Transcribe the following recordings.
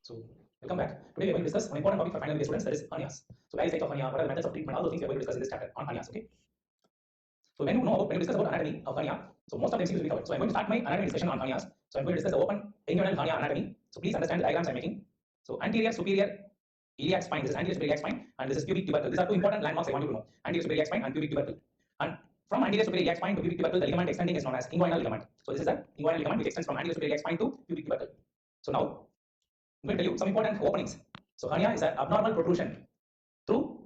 So, welcome back. Today we are going to discuss an important topic for final year students, that is hernias. So, where is type of hernia, what are the methods of treatment, all those things we are going to discuss in this chapter on hernias. Okay. So, when you discuss about anatomy of hernia, so most of the MCQs will be covered. So, I'm going to start my anatomy discussion on hernias. So, I'm going to discuss the open inguinal hernia anatomy. So, please understand the diagrams I'm making. So, anterior superior iliac spine. This is anterior superior iliac spine, and this is pubic tubercle. These are two important landmarks I want you to know: anterior superior iliac spine and pubic tubercle. And from anterior superior iliac spine to pubic tubercle, the ligament extending is known as inguinal ligament. So, this is the inguinal ligament which extends from anterior superior iliac spine to pubic tubercle. So, now I'm going to tell you some important openings. So hernia is an abnormal protrusion through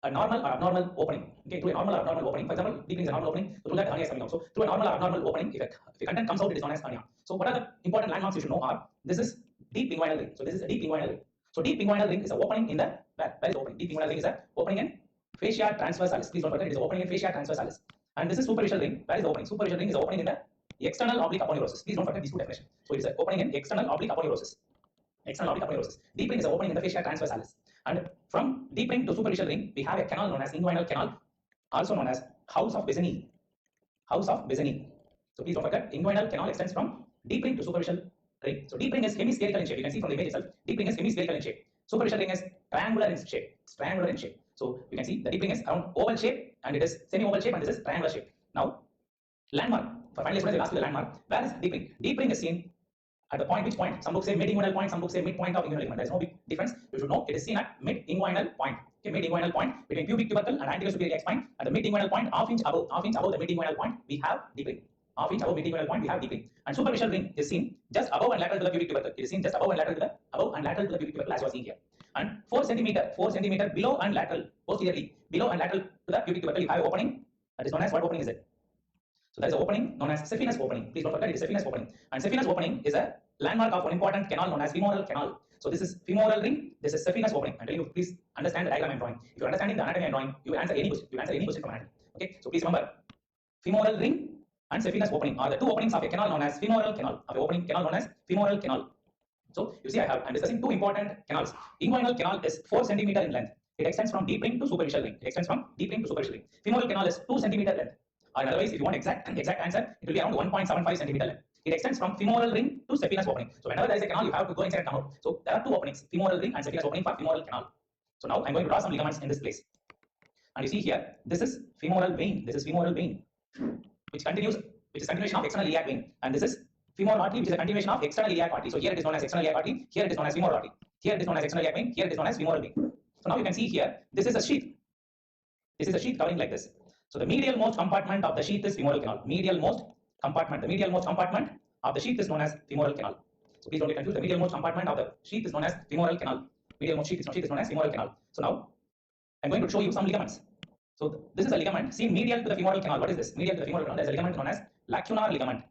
a normal or abnormal opening. Okay, through a normal or abnormal opening. For example, deepening is a normal opening. So through that hernia is coming out. So through a normal or abnormal opening, if a content comes out, it is known as hernia. So what are the important landmarks you should know are: this is deep inguinal ring. So this is a deep inguinal ring. So deep inguinal ring is an opening in the where is the opening? Deep inguinal ring is an opening in fascia transversalis. Please don't forget, it is opening in fascia transversalis. And this is superficial ring. Where is the opening? Superficial ring is opening in the external oblique aponeurosis. Please don't forget these two definitions. So it is an opening in external oblique aponeurosis. External oblique aponeurosis. Deep ring is an opening in the fascia transversalis. And from deep ring to superficial ring, we have a canal known as inguinal canal, also known as house of Bessigny. House of Bessigny. So please don't forget, inguinal canal extends from deep ring to superficial ring. So deep ring is hemispherical in shape. You can see from the image itself. Deep ring is hemispherical in shape. Superficial ring is triangular in shape. It's triangular in shape. So you can see the deep ring is around oval shape, and it is semi-oval shape, and this is triangular shape. Now, landmark. For final students, I will ask you the landmark. Where is deep ring? Deep ring is seen at the point, which point? Some books say mid-inguinal point, some books say midpoint of inguinal ligament. There is no big difference. You should know it is seen at mid-inguinal point. Okay, mid-inguinal point between pubic tubercle and anterior superior iliac spine. At the mid-inguinal point, half inch above the mid-inguinal point, we have deep ring. Half inch above mid-inguinal point, we have deep ring. And superficial ring is seen just above and lateral to the pubic tubercle. It is seen just above and lateral to the pubic tubercle, as you are seeing here. And 4 centimeter below and lateral, posteriorly, below and lateral to the pubic tubercle, you have opening. That is known as, what opening is it? So there is an opening known as saphenous opening. Please don't forget, it is saphenous opening. And saphenous opening is a landmark of an important canal known as femoral canal. So this is femoral ring, this is saphenous opening. I'm telling you, please understand the diagram I'm drawing. If you're understanding the anatomy I'm drawing, you will answer any question. You will answer any question from anatomy. Okay, so please remember, femoral ring and saphenous opening are the two openings of a canal known as femoral canal. Of an opening canal known as femoral canal. So you see, I'm discussing two important canals. Inguinal canal is 4 centimeter in length. It extends from deep ring to superficial ring. It extends from deep ring to superficial ring. Femoral canal is 2 centimeter length. Or otherwise, if you want exact answer, it will be around 1.75 centimeter length. It extends from femoral ring to saphenous opening. So whenever there is a canal, you have to go inside and come out. So there are two openings, femoral ring and saphenous opening for femoral canal. So now I'm going to draw some ligaments in this place. And you see here, this is femoral vein. This is femoral vein, which is continuation of external iliac vein. And this is femoral artery, which is a continuation of external iliac artery. So here it is known as external iliac artery. Here it is known as femoral artery. Here it is known as external iliac vein. Here it is known as femoral vein. So now you can see here, this is a sheath. This is a sheath covering like this. So the medial most compartment of the sheath is femoral canal. Medial most compartment. The medial most compartment of the sheath is known as femoral canal. So please don't get confused. The medial most compartment of the sheath is known as femoral canal. Medial most sheath is known as femoral canal. So now I'm going to show you some ligaments. So this is a ligament seen medial to the femoral canal. What is this? Medial to the femoral canal. There is a ligament known as lacunar ligament.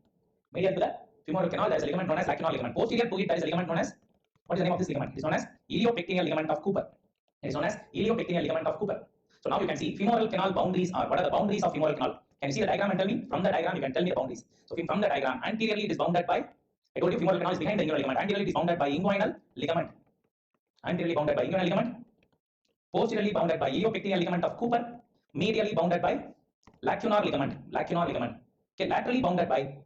Medial to the femoral canal, there is a ligament known as lacunar ligament. Posterior to it, there is a ligament known as, what is the name of this ligament? It is known as iliopectineal ligament of Cooper. It is known as iliopectineal ligament of Cooper. So now you can see femoral canal boundaries are, what are the boundaries of femoral canal? Can you see the diagram and tell me? From the diagram, you can tell me the boundaries. So from the diagram, anteriorly it is bounded by, I told you femoral canal is behind the inguinal ligament. Anteriorly it is bounded by inguinal ligament. Anteriorly bounded by inguinal ligament. Posteriorly bounded by iliopectineal ligament of Cooper. Medially bounded by lacunar ligament. Lacunar ligament. Okay, laterally bounded by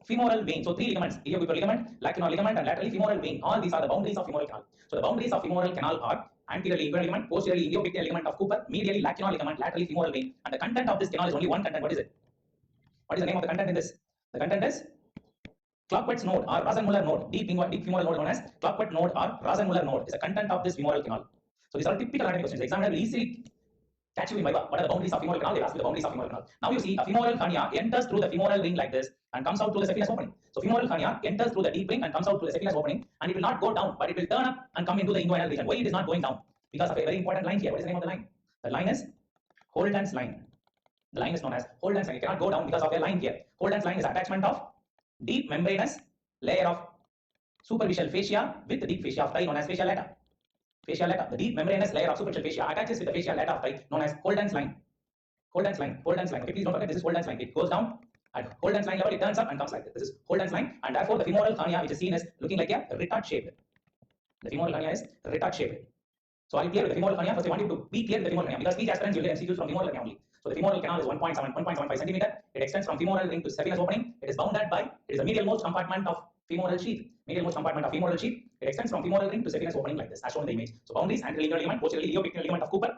femoral vein. So three ligaments: iliocular ligament, lacunar ligament, and laterally femoral vein. All these are the boundaries of femoral canal. So the boundaries of femoral canal are anteriorly inguinal ligament, posteriorly iliopectineal ligament of Cooper, medially lacunar ligament, laterally femoral vein. And the content of this canal is only one content. What is it? What is the name of the content in this? The content is Clauquet's node or Rosenmuller node. Deep femoral node known as Clauquet node or Rosenmuller node is the content of this femoral canal. So these are typical anatomy questions. The examiner will easily catch you in Viva. What are the boundaries of femoral canal? They ask you the boundaries of femoral canal. Now you see a femoral hernia enters through the femoral ring like this and comes out through the saphenous opening. So femoral hernia enters through the deep ring and comes out through the saphenous opening, and it will not go down, but it will turn up and come into the inguinal region. Why it is not going down? Because of a very important line here. What is the name of the line? The line is Holden's line. The line is known as Holden's line. It cannot go down because of a line here. Holden's line is attachment of deep membranous layer of superficial fascia with the deep fascia of thigh known as fascia lata. Fascia lata. The deep membranous layer of superficial fascia attaches with the fascia lata of thigh known as Holden's line. Holden's line. Holden's line. Okay, please don't forget, this is Holden's line. It goes down at Holden's line level, it turns up and comes like this. This is Holden's line, and therefore the femoral hernia, which is seen as looking like a retard shape. The femoral hernia is retard shape. So are you clear with the femoral hernia? First, I want you to be clear with the femoral hernia, because these aspirants will get MCQs from femoral hernia only. So the femoral canal is 1.75 centimeter. It extends from femoral ring to saphenous opening. It is bounded by, it is the medial most compartment of femoral sheath, medialmost compartment of femoral sheath. It extends from femoral ring to saphenous opening like this, as shown in the image. So boundaries: anterior linear ligament, posteriorly iliopectineal ligament of Cooper,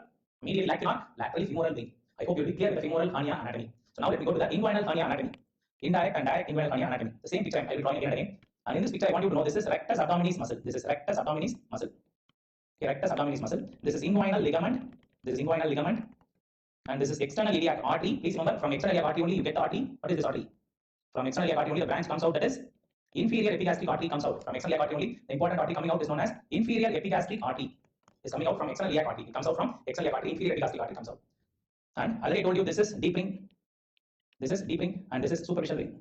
medially lacteal, laterally femoral vein. I hope you'll be clear with the femoral hernia anatomy. So now let me go to the inguinal hernia anatomy. Indirect and direct inguinal hernia anatomy. The same picture I will be drawing again and again. And in this picture, I want you to know this is rectus abdominis muscle. This is rectus abdominis muscle. Okay, rectus abdominis muscle. This is inguinal ligament. This is inguinal ligament. And this is external iliac artery. Please remember, from external iliac artery only you get the artery. What is this artery? From external iliac artery only the branch comes out, that is inferior epigastric artery comes out. From external iliac artery only the important artery coming out is known as inferior epigastric artery. Is coming out from external iliac artery. It comes out from external iliac artery, inferior epigastric artery comes out. And already I told you this is deep ring. This is deep ring and this is superficial ring.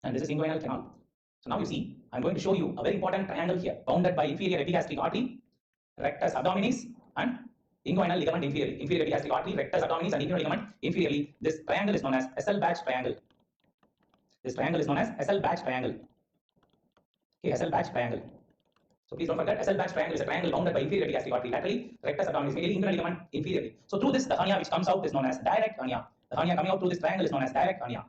And this is inguinal canal. So now you see, I'm going to show you a very important triangle here, bounded by inferior epigastric artery, rectus abdominis, and inguinal ligament inferiorly. Inferior epigastric artery, rectus abdominis, and inguinal ligament inferiorly. This triangle is known as Esselbach triangle. This triangle is known as Esselbach triangle. Okay, Esselbach triangle. So please don't forget, Esselbach triangle is a triangle bounded by inferior epigastric artery laterally, rectus abdominis medially, inguinal ligament inferiorly. So through this, the hernia which comes out is known as direct hernia. The hernia coming out through this triangle is known as direct hernia.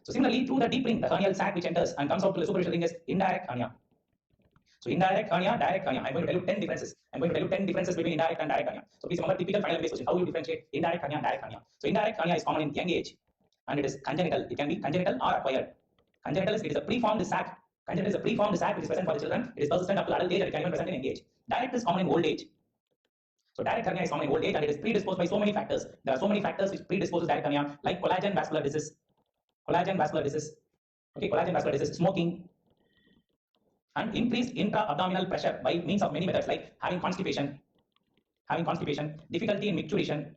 So similarly, through the deep ring, the hernial sac which enters and comes out to the superficial ring is indirect hernia. So indirect hernia, direct hernia. I'm going to tell you 10 differences. I'm going to tell you 10 differences between indirect and direct hernia. So please remember typical final based question. How you differentiate indirect hernia and direct hernia? So indirect hernia is common in young age, and it is congenital. It can be congenital or acquired. Congenital is it is a preformed sac. Congenital is a preformed sac which is present for the children. It is persistent up to adult age and it can even present in young age. Direct is common in old age. So direct hernia is common in old age and it is predisposed by so many factors. There are so many factors which predisposes direct hernia, like collagen vascular disease. Collagen vascular disease. Okay, collagen vascular disease, smoking, and increased intra-abdominal pressure by means of many methods like having constipation, difficulty in micturition,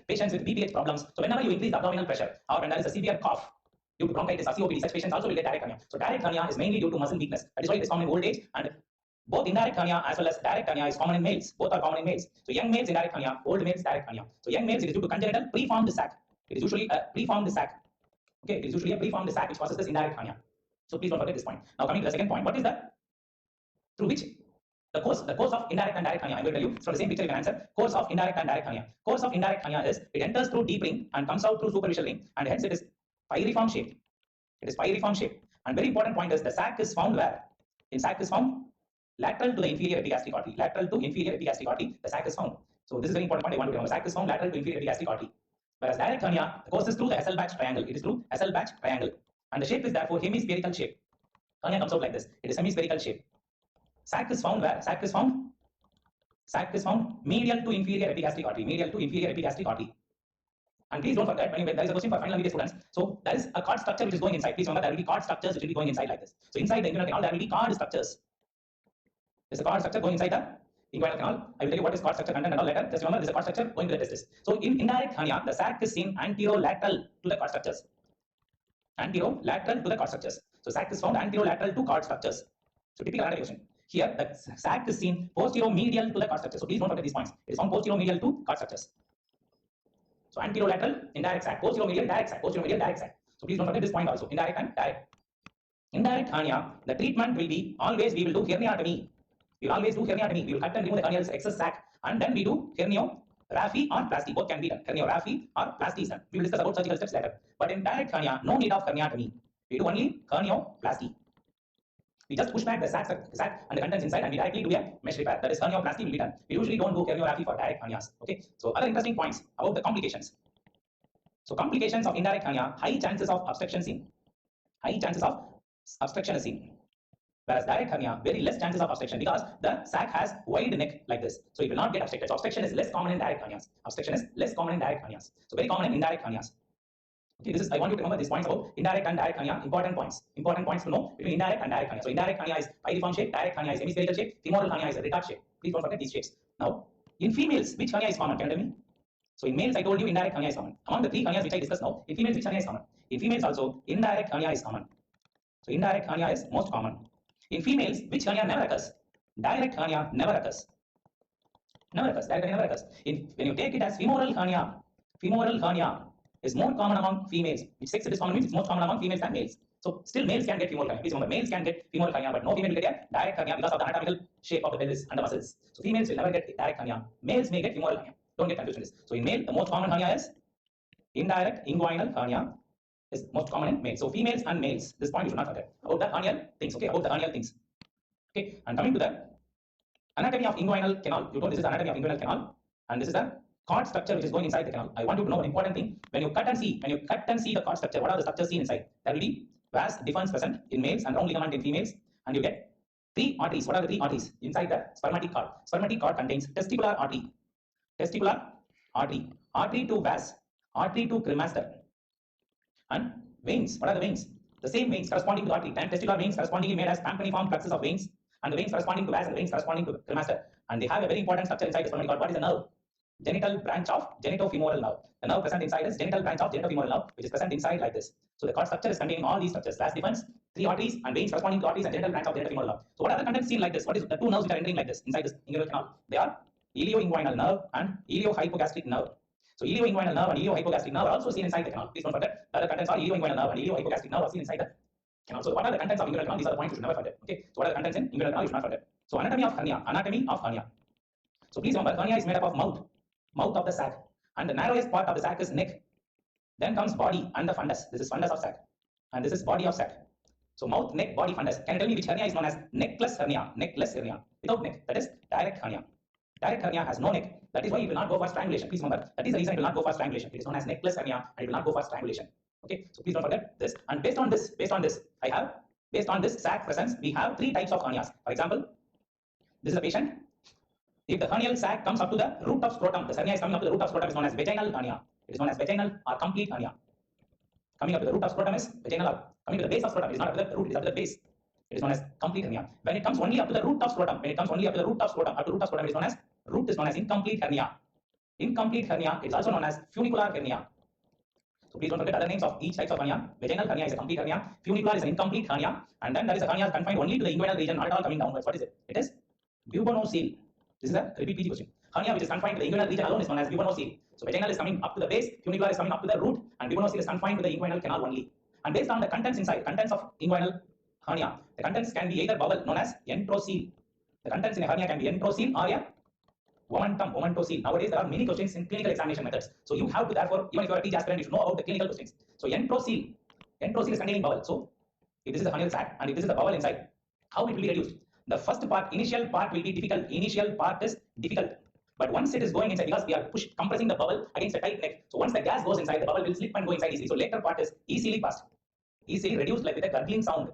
patients with BPH problems. So whenever you increase the abdominal pressure or when there is a severe cough due to bronchitis or COPD, such patients also will get direct hernia. So direct hernia is mainly due to muscle weakness. That is why it is common in old age, and both indirect hernia as well as direct hernia is common in males. Both are common in males. So young males indirect hernia, old males direct hernia. So young males it is due to congenital preformed sac. It is usually a preformed sac. Okay, it is usually a preformed sac which causes this indirect hernia. So please don't forget this point. Now coming to the second point, what is the through which the course of indirect and direct hernia? I'm going to tell you from the same picture you can answer. Course of indirect and direct hernia. Course of indirect hernia is it enters through deep ring and comes out through superficial ring, and hence it is pyriform shape. It is pyriform shape. And very important point is the sac is found where? In sac is found lateral to the inferior epigastric artery. Lateral to inferior epigastric artery, the sac is found. So this is very important point I want to remember. Sac is found lateral to inferior epigastric artery. Whereas direct hernia, the course is through the Esselbach triangle. It is through Esselbach triangle. And the shape is therefore hemispherical shape. Hernia comes out like this. It is hemispherical shape. Sac is found where? Sac is found medial to inferior epigastric artery. Medial to inferior epigastric artery. And please don't forget, when there is a question for final MBA students. So there is a cord structure which is going inside. Please remember there will be cord structures which will be going inside like this. So inside the inguinal canal there will be cord structures. There's a cord structure going inside the inguinal canal. I will tell you what is cord structure content and all later. Just remember there is a cord structure going to the testis. So in indirect hernia, the sac is seen anterolateral to the cord structures. Anterolateral to the cord structures. So sac is found anterolateral to cord structures. So typical anatomy question. Here the sac is seen posteromedial to the cord structures. So please don't forget these points. It is found posteromedial to cord structures. So anterolateral, indirect sac, posterior direct sac, posterior direct sac. So please don't forget this point also, indirect and direct. Indirect hernia, the treatment will be always we will do herniatomy. We will always do herniatomy. We will cut and remove the hernial excess sac, and then we do herniorrhaphy or plasty. Both can be done. Herniorrhaphy or plasty is done. We will discuss about surgical steps later. But in direct hernia, no need of herniatomy. We do only hernioplasty. We just push back the sac and the contents inside and we directly do a mesh repair. That is hernioplasty will be done. We usually don't do herniorrhaphy for direct hernias. Okay. So other interesting points about the complications. So complications of indirect hernia, high chances of obstruction seen. High chances of obstruction is seen. Whereas direct hernia, very less chances of obstruction because the sac has wide neck like this. So it will not get obstructed. So obstruction is less common in direct hernias. Obstruction is less common in direct hernias. So very common in indirect hernias. Okay, this is I want you to remember these points about indirect and direct hernia. Important points to know between indirect and direct hernia. So indirect hernia is pyriform shape, direct hernia is hemispherical shape, femoral hernia is a retard shape. Please don't forget these shapes. Now, in females, which hernia is common? Can you tell me? So in males, I told you indirect hernia is common. Among the three hernias which I discussed now, in females, which hernia is common? In females also, indirect hernia is common. So indirect hernia is most common. In females, which hernia never occurs? Direct hernia never occurs. Never occurs. Direct hernia never occurs. When you take it as femoral hernia is more common among females. Which sex it is common means it's more common among females than males. So still males can get femoral hernia. Please remember, males can get femoral hernia, but no female will get a direct hernia because of the anatomical shape of the pelvis and the muscles. So females will never get direct hernia. Males may get femoral hernia. Don't get confused in this. So in male, the most common hernia is indirect inguinal hernia is most common in males. So females and males. This point you should not forget about the hernial things. Okay, about the hernial things. Okay, and coming to the anatomy of inguinal canal. You know this is the anatomy of inguinal canal, and this is the cord structure which is going inside the canal. I want you to know an important thing. When you cut and see the cord structure, what are the structures seen inside? There will be vas deferens present in males and round ligament in females, and you get three arteries. What are the three arteries inside the spermatic cord? Spermatic cord contains testicular artery, artery to vas, artery to cremaster, and veins. What are the veins? The same veins corresponding to the artery. 10 testicular veins correspondingly made as campaniform plexus of veins, and the veins corresponding to vas and the veins corresponding to the cremaster. And they have a very important structure inside the spermatic cord. What is the nerve? Genital branch of genitofemoral nerve. The nerve present inside is genital branch of genitofemoral nerve, which is present inside like this. So the cord structure is containing all these structures: vas deferens, three arteries, and veins corresponding to arteries and genital branch of genitofemoral nerve. So what are the contents seen like this? What is the two nerves which are entering like this inside this inguinal canal? They are ilioinguinal nerve and iliohypogastric nerve. So ilioinguinal nerve and iliohypogastric nerve are also seen inside the canal. Please don't forget that the contents are ilioinguinal nerve and iliohypogastric nerve are seen inside the canal. So what are the contents of inguinal canal? These are the points you should never forget. Okay. So what are the contents in inguinal canal? You should not forget. So anatomy of hernia. Anatomy of hernia. So please remember, hernia is made up of mouth of the sac, and the narrowest part of the sac is neck. Then comes body and the fundus. This is fundus of sac, and this is body of sac. So mouth, neck, body, fundus. Can you tell me which hernia is known as neckless hernia? Neckless hernia without neck. That is direct hernia. Direct hernia has no neck. That is why it will not go for strangulation. Please remember, that is the reason it will not go for strangulation. It is known as neckless hernia, and it will not go for strangulation. Okay, so please don't forget this. And based on this, based on this sac presence, we have three types of hernias. For example, this is a patient. If the hernial sac comes up to the root of scrotum, the hernia is coming up to the root of scrotum, is known as vaginal hernia. It is known as vaginal or complete hernia. Coming up to the root of scrotum is vaginal, or coming to the base of scrotum, it is not up to the root, it is up to the base. It is known as complete hernia. When it comes only up to the root of scrotum, it is known as incomplete hernia. Incomplete hernia, it is also known as funicular hernia. So please don't forget other names of each type of hernia. Vaginal hernia is a complete hernia, funicular is an incomplete hernia, and then there is a hernia confined only to the inguinal region, not at all coming downwards. What is it? It is bubonocele. This is a repeat PG question. Hernia which is confined to the inguinal region alone is known as bubonocele. So vaginal is coming up to the base, funicular is coming up to the root, and bubonocele is confined to the inguinal canal only. And based on the contents inside, contents of inguinal hernia, the contents can be either bowel known as enterocele. The contents in a hernia can be enterocele or a omentocele. Nowadays there are many questions in clinical examination methods. So you have to, therefore, even if you are a teacher aspirant, you should know about the clinical questions. So enterocele is containing bowel. So if this is the hernial sac and if this is the bowel inside, how it will be reduced? The first part, initial part will be difficult. Initial part is difficult. But once it is going inside, because we are compressing the bowel against a tight neck, so once the gas goes inside, the bowel will slip and go inside easily. So later part is easily passed. Easily reduced like with a gurgling sound.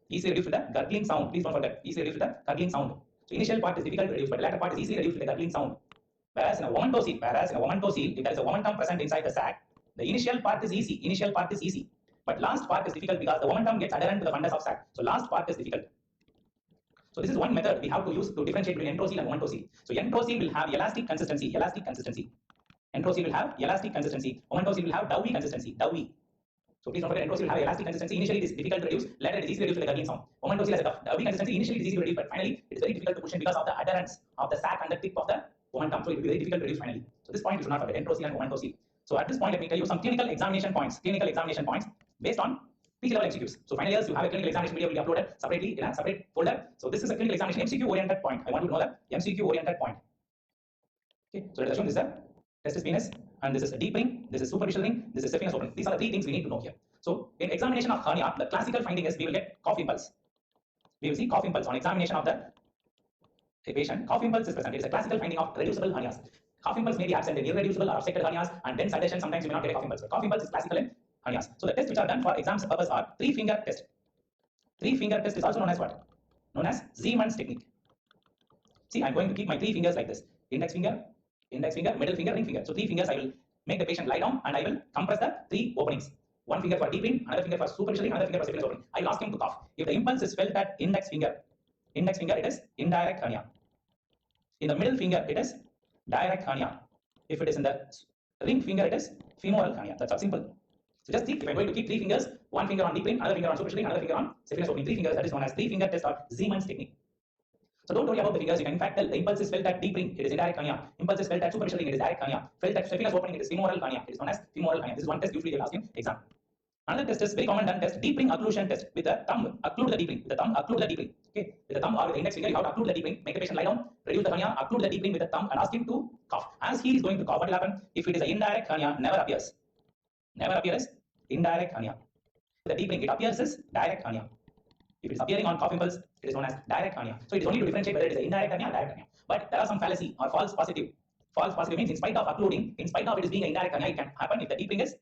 Easily reduced with a gurgling sound. Please don't forget. Easily reduced with a gurgling sound. So initial part is difficult to reduce, but the latter part is easily reduced with a gurgling sound. Whereas in a omentocele, if there is a omentum present inside the sac, the initial part is easy. But last part is difficult because the omentum gets adherent to the fundus of sac. So last part is difficult. So this is one method we have to use to differentiate between enterocele and omentocele. So enterocele will have elastic consistency. Enterocele will have elastic consistency. Omentocele will have doughy consistency. So please don't forget, enterocele will have elastic consistency. Initially it is difficult to reduce, later it is easy to reduce with a gurgling sound. Omentocele has a doughy consistency. Initially it is easy to reduce, but finally it is very difficult to push in because of the adherence of the sac and the tip of the omentum. So it will be very difficult to reduce finally. So this point you should not forget, enterocele and omentocele. So at this point, let me tell you some clinical examination points based on PG level MCQs. So final years, you have a clinical examination video will be uploaded separately in a separate folder. So this is a clinical examination MCQ oriented point. I want you to know that MCQ oriented point. Okay, so let us assume this is a testis venous, and this is a deep ring, this is superficial ring, this is saphenous opening. These are the three things we need to know here. So in examination of hernia, the classical finding is we will get cough impulse. We will see cough impulse on examination of the patient. Cough impulse is present. It is a classical finding of reducible hernias. Cough impulse may be absent in irreducible or affected hernias, and then sedation. Sometimes you may not get a cough impulse, but cough impulse is classical in hernias. So the tests which are done for exams purpose are three-finger test. Three-finger test is also known as what? Known as Siemens technique. See, I'm going to keep my three fingers like this: index finger, middle finger, ring finger. So three fingers, I will make the patient lie down and I will compress the three openings. One finger for deep ring, another finger for superficial ring, another finger for saphenous opening. I will ask him to cough. If the impulse is felt at index finger, it is indirect hernia. In the middle finger, it is direct hernia. If it is in the ring finger, it is femoral hernia. That's how simple. So just think, if I'm going to keep three fingers, one finger on deep ring, another finger on superficial ring, another finger on saphenous opening, three fingers, that is known as three-finger test or Siemens technique. So don't worry about the fingers. You can in fact tell the impulse is felt at deep ring, it is indirect hernia. Impulse is felt at superficial ring, it is direct hernia. Felt at saphenous opening, it is femoral hernia. It is known as femoral hernia. This is one test usually they will ask in exam. Another test is very common done test, deep ring occlusion test. With the thumb, occlude the deep ring. With the thumb, occlude the deep ring. Okay, with the thumb or with the index finger, you have to occlude the deep ring. Make the patient lie down, reduce the hernia, occlude the deep ring with the thumb, and ask him to cough. As he is going to cough, what will happen? If it is an indirect hernia, never appears. indirect hernia. The deep ring, it appears as direct hernia. If it is appearing on cough impulse, it is known as direct hernia. So it is only to differentiate whether it is an indirect hernia or direct hernia. But there are some fallacy or false positive. False positive means in spite of occluding, in spite of it is being an indirect hernia, it can happen if the deep ring is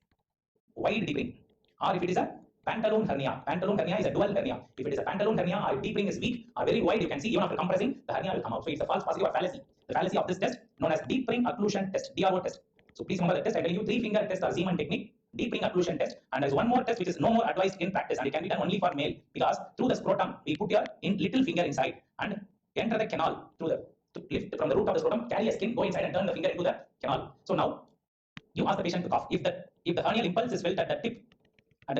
wide deep ring, or if it is a pantaloon hernia. Pantaloon hernia is a dual hernia. If it is a pantaloon hernia or deep ring is weak or very wide, you can see even after compressing, the hernia will come out. So it's a false positive or fallacy. The fallacy of this test known as deep ring occlusion test, DRO test. So please remember the test. I tell you 3-finger test or Zeeman technique, deep ring occlusion test, and there's one more test which is no more advised in practice, and it can be done only for male, because through the scrotum we put your little finger inside and enter the canal through the, to lift from the root of the scrotum, carry a skin, go inside and turn the finger into the canal. So now you ask the patient to cough. If the hernial impulse is felt at the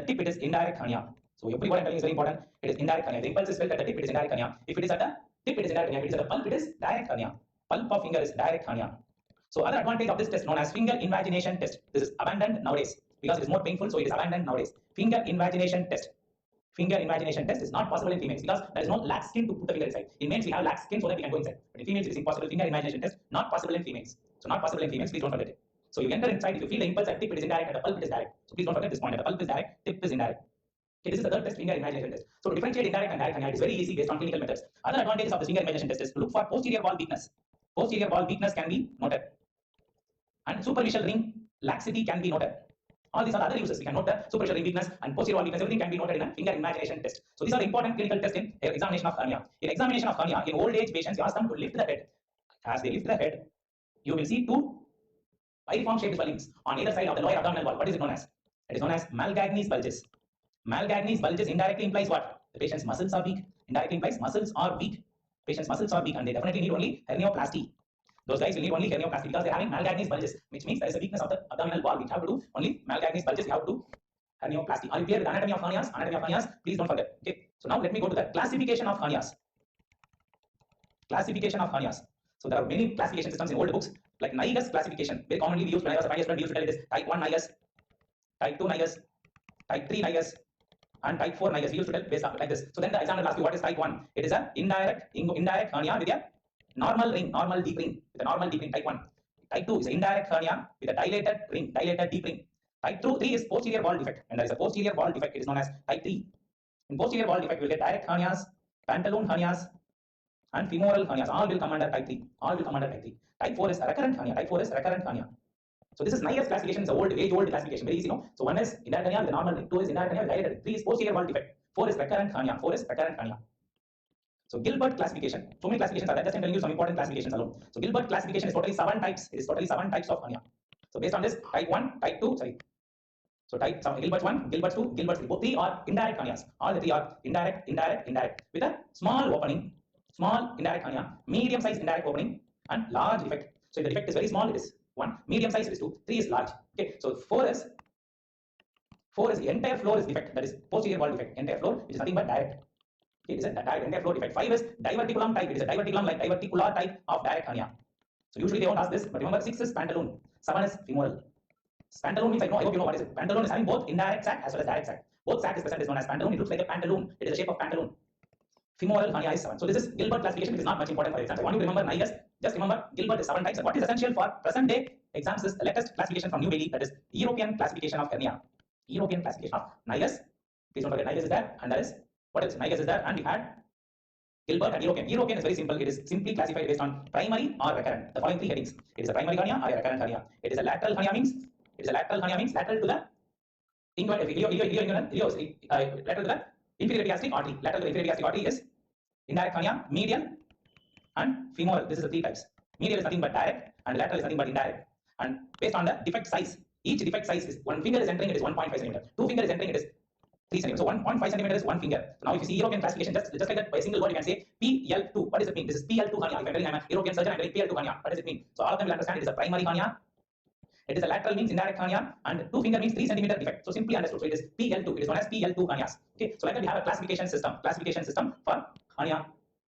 tip it is indirect hernia. So every word I'm telling is very important. It is indirect hernia. The impulse is felt at the tip, it is indirect hernia. If it is at the tip, it is indirect hernia. If it is at the pulp, it is direct hernia. Pulp of finger is direct hernia. So other advantage of this test known as finger invagination test. This is abandoned nowadays because it is more painful, so it is abandoned nowadays. Finger invagination test. Finger invagination test is not possible in females because there is no lax skin to put the finger inside. In males we have lax skin so that we can go inside. But in females it is impossible. Finger invagination test not possible in females. So not possible in females. Please don't forget it. So you enter inside. If you feel the impulse at tip, it is indirect. At the pulp, it is direct. So please don't forget this point. At the pulp is direct. Tip is indirect. Okay, this is the third test, finger imagination test. So to differentiate indirect and direct hernia, it is very easy based on clinical methods. Other advantages of the finger imagination test is to look for posterior wall weakness. Posterior wall weakness can be noted, and superficial ring laxity can be noted. All these are other uses. We can note the superficial ring weakness and posterior wall weakness. Everything can be noted in a finger imagination test. So these are the important clinical tests in examination of hernia. In examination of hernia, in old age patients, you ask them to lift the head. As they lift the head, you will see two piriform shaped swellings on either side of the lower abdominal wall. What is it known as? It is known as Malgagny's bulges. Malgagny's bulges indirectly implies what? The patient's muscles are weak. Indirectly implies muscles are weak. Patient's muscles are weak and they definitely need only hernioplasty. Those guys will need only hernioplasty because they're having Malgagny's bulges, which means there is a weakness of the abdominal wall. We have to do only Malgagny's bulges. We have to do hernioplasty. Are you clear with anatomy of hernias? Anatomy of hernias, please don't forget. Okay. So now let me go to the classification of hernias. Classification of hernias. So there are many classification systems in old books, like Naigus classification. Very commonly we used when I was a pioneer student, we used to tell it is type 1 Naigus, type 2 Naigus, type 3 Naigus, and type 4 Naigus. We used to tell based on like this. So then the examiner asks you what is type 1. It is a indirect hernia with a normal ring, normal deep ring, with a normal deep ring, type 1. Type 2 is indirect hernia with a dilated ring, dilated deep ring. Type 3 is posterior wall defect, and there is a posterior wall defect. It is known as type 3. In posterior wall defect, we will get direct hernias, pantaloon hernias, and femoral hernias. All will come under type 3. All will come under type 3. Type 4 is recurrent hernia. Type 4 is recurrent hernia. So this is Naigus classification. It's a age-old classification. Very easy, no? So 1 is indirect hernia with a normal ring. 2 is indirect hernia with dilated ring. 3 is posterior wall defect. 4 is recurrent hernia. 4 is recurrent hernia. So Gilbert classification. So many classifications are there. Just I'm telling you some important classifications alone. So Gilbert classification is totally 7 types. It is totally 7 types of hernia. So based on this, type 1, type 2, sorry. So type some Gilbert 1, Gilbert 2, Gilbert 3. Both 3 are indirect hernias. All the 3 are indirect, indirect, indirect. With a small opening, small indirect hernia, medium size indirect opening, and large defect. So if the defect is very small, it is 1. Medium size, it is 2. 3 is large. Okay. So 4 is the entire floor is defect. That is posterior wall defect. Entire floor, which is nothing but direct. Okay, it is a direct entire floor defect. 5 is diverticulum type. It is a diverticulum like diverticular type of direct hernia. So usually they won't ask this, but remember 6 is pantaloon, 7 is femoral. Pantaloon means I hope you know what is it. Pantaloon is having both indirect sac as well as direct sac. Both sac is present is known as pantaloon. It looks like a pantaloon. It is the shape of pantaloon. Femoral hernia is 7. So this is Gilbert classification. It is not much important for exams. I want you to remember Naigus. Just remember Gilbert is 7 types. And what is essential for present day exams is the latest classification from New Bailey. That is European classification of hernia. European classification of Naigus. Please don't forget Naigus is there, and there is what else? Naigus is there, and we had Gilbert and European. European is very simple. It is simply classified based on primary or recurrent. The following 3 headings. It is a primary hernia or a recurrent hernia. It is a lateral hernia means lateral to the lateral to the inferior epigastric artery. Lateral to the inferior epigastric artery is indirect hernia, medial, and femoral. This is the 3 types. Medial is nothing but direct, and lateral is nothing but indirect. And based on the defect size, each defect size is 1 finger is entering, it is 1.5 centimeter. 2 finger is entering, it is 3 centimeters. So 1.5 centimeter is 1 finger. So now if you see European classification, just like that by a single word, you can say PL2. What does it mean? This is PL2 hernia. If I'm telling I'm a European surgeon, I'm telling PL2 hernia. What does it mean? So all of them will understand it is a primary hernia. It is a lateral means indirect hernia, and 2 finger means 3 centimeter defect. So simply understood. So it is PL2. It is known as PL2 hernias. Okay. So like that we have a classification system for hernia,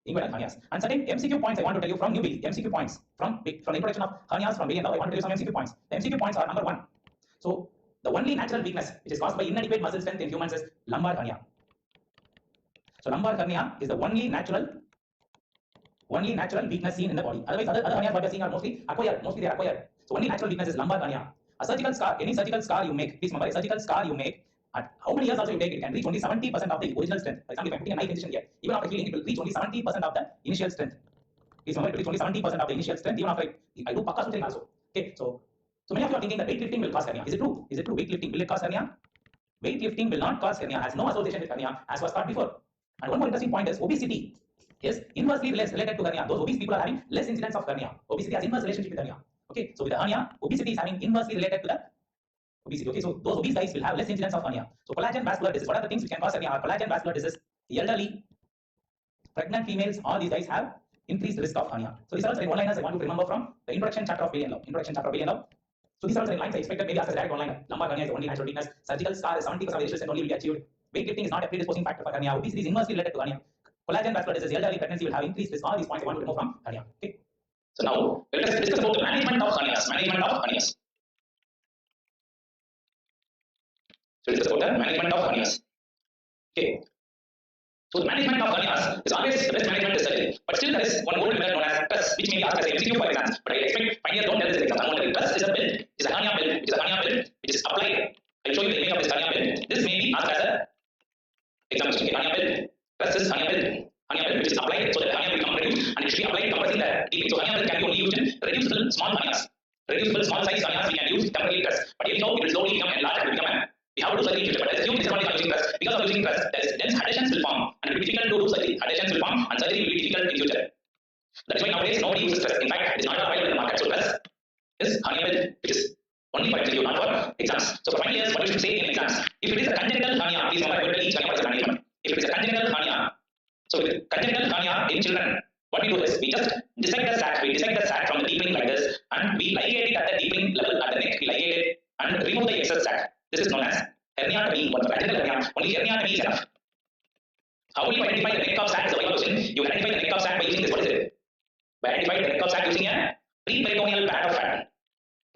inguinal hernias. And certain MCQ points I want to tell you from New Bailey. MCQ points from the introduction of hernias from Bailey. Now I want to tell you some MCQ points. The MCQ points are number 1. So the only natural weakness which is caused by inadequate muscle strength in humans is lumbar hernia. So lumbar hernia is the only natural weakness seen in the body. Otherwise, other hernias what we are seeing are mostly acquired. Mostly they are acquired. So only natural weakness is lumbar hernia. A surgical scar, any surgical scar you make, please remember, a surgical scar you make At how many years also you take, it can reach only 70% of the original strength. For example, if I'm putting a knife incision here, even after healing, it will reach only 70% of the initial strength. Please remember, it will reach only 70% of the initial strength, even after I do Pakka suturing also. Okay, so many of you are thinking that weightlifting will cause hernia. Is it true? Is it true? Weightlifting, will it cause hernia? Weightlifting will not cause hernia, has no association with hernia, as was thought before. And one more interesting point is obesity is inversely related to hernia. Those obese people are having less incidence of hernia. Obesity has inverse relationship with hernia. Okay, so with the hernia, obesity is having inversely related to the obesity. Okay, so those obese guys will have less incidence of hernia. So collagen vascular disease, what are the things which can cause hernia? Collagen vascular disease, the elderly, pregnant females, all these guys have increased risk of hernia. So these are also one-liners I want you to remember from the introduction chapter of Bailey and Love. Introduction chapter of Bailey and Love. So these are also lines I expected maybe as a direct one-liner. Lumbar hernia is the only natural weakness. Surgical scar is 70% of the initial only will be achieved. Weightlifting is not a predisposing factor for hernia. Obesity is inversely related to hernia. Collagen vascular disease, elderly, pregnancy will have increased risk. All these points I want to remove from hernia. Okay. So now let us discuss about the management of hernias. Management of hernias. So discuss about the management of hernias. Okay. So the management of hernias is always the best management is surgery. But still there is one old method known as TRUS, which may be asked as MCQ for exams. But I expect pioneers don't tell this exam. TRUS is a belt. It is a hernia belt. It is a hernia belt which is applied. I will show you the image of this hernia belt. This may be asked as a examination. Okay, hernia belt. TRUS is hernia belt. Hernia belt which is applied so that hernia will become reduced and it should be applied compressing the deep. So hernia belt can be only used in reducible small hernias. Reducible small size hernias we can use temporarily TRUS. But anyhow it will slowly become enlarged and become a we have to do surgery in future, but there is a huge disadvantage of using TRUS. Because of using TRUS, there is dense adhesions will form and it will be difficult to do surgery. Adhesions will form and surgery will be difficult in future. That is why nowadays nobody uses TRUS. In fact, it is not available in the market. So TRUS is hernia belt, which is only for MCQ, not for exams. So for final years, what you should say in exams? If it is a congenital hernia, please remember I will tell each hernia what is a management. If it is a congenital hernia, so with congenital hernia in children, what we do is we just dissect the sac. We dissect the sac from the deepening like this, and we ligate it at the deepening level at the neck. We ligate it and remove the excess sac. This is known as herniotomy. What's vaginal hernia? Only herniotomy is enough. How will you identify the neck of sac? So, you identify the neck of sac by using this. What is it? By identifying the neck of sac using a preperitoneal pad of fat.